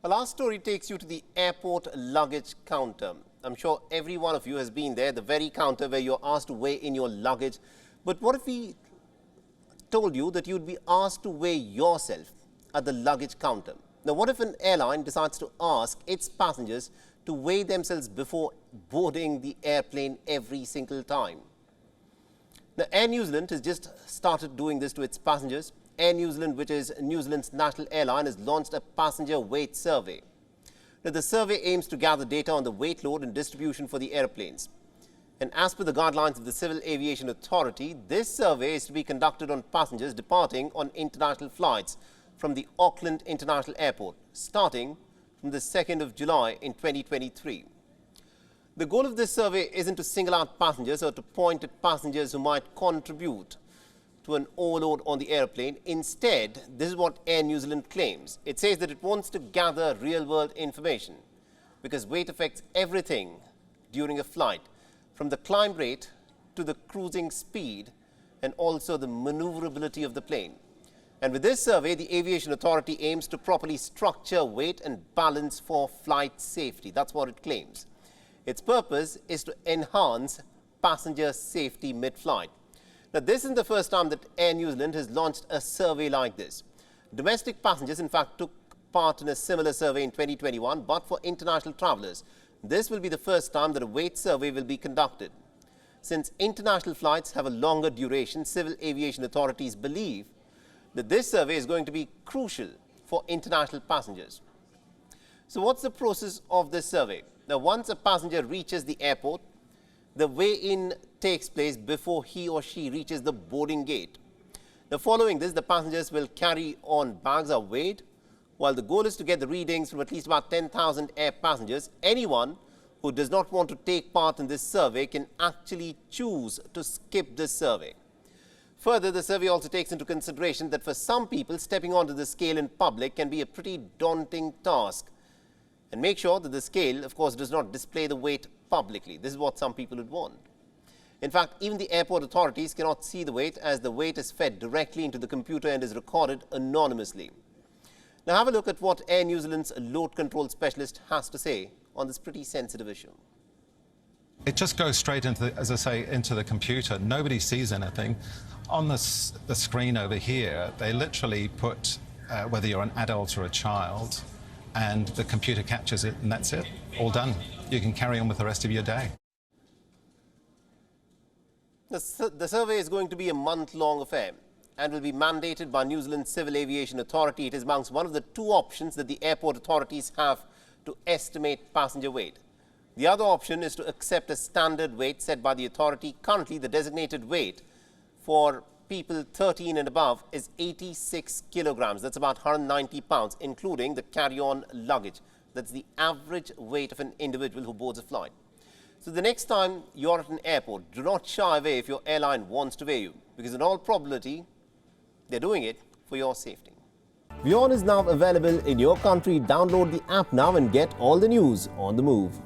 Our last story takes you to the airport luggage counter. I'm sure every one of you has been there, the very counter where you're asked to weigh in your luggage. But what if we told you that you'd be asked to weigh yourself at the luggage counter? Now, what if an airline decides to ask its passengers to weigh themselves before boarding the airplane every single time? Now, Air New Zealand has just started doing this to its passengers. Air New Zealand, which is New Zealand's national airline, has launched a passenger weight survey. Now, the survey aims to gather data on the weight load and distribution for the airplanes. And as per the guidelines of the Civil Aviation Authority, this survey is to be conducted on passengers departing on international flights from the Auckland International Airport, starting from the 2nd of July in 2023. The goal of this survey isn't to single out passengers or to point at passengers who might contribute to an overload on the airplane. Instead, this is what Air New Zealand claims. It says that it wants to gather real-world information because weight affects everything during a flight, from the climb rate to the cruising speed and also the maneuverability of the plane. And with this survey, the Aviation Authority aims to properly structure weight and balance for flight safety. That's what it claims. Its purpose is to enhance passenger safety mid-flight. Now, this isn't the first time that Air New Zealand has launched a survey like this. Domestic passengers, in fact, took part in a similar survey in 2021, but for international travellers, this will be the first time that a weight survey will be conducted. Since international flights have a longer duration, civil aviation authorities believe that this survey is going to be crucial for international passengers. So what's the process of this survey? Now, once a passenger reaches the airport, the weigh-in takes place before he or she reaches the boarding gate. Now, following this, the passengers will carry on bags are weighed. While the goal is to get the readings from at least about 10,000 air passengers, anyone who does not want to take part in this survey can actually choose to skip this survey. Further, the survey also takes into consideration that for some people, stepping onto the scale in public can be a pretty daunting task. And make sure that the scale, of course, does not display the weight publicly. This is what some people would want. In fact, even the airport authorities cannot see the weight, as the weight is fed directly into the computer and is recorded anonymously. Now, have a look at what Air New Zealand's load control specialist has to say on this pretty sensitive issue. It just goes straight into, as I say, into the computer. Nobody sees anything. On the screen over here, they literally put whether you're an adult or a child, and the computer captures it, and that's it. All done. You can carry on with the rest of your day. The survey is going to be a month-long affair and will be mandated by New Zealand's Civil Aviation Authority. It is amongst one of the two options that the airport authorities have to estimate passenger weight. The other option is to accept a standard weight set by the authority. Currently, the designated weight for people 13 and above is 86 kilograms. That's about 190 pounds, including the carry-on luggage. That's the average weight of an individual who boards a flight. So the next time you're at an airport, do not shy away if your airline wants to weigh you, because in all probability, they're doing it for your safety. WION is now available in your country. Download the app now and get all the news on the move.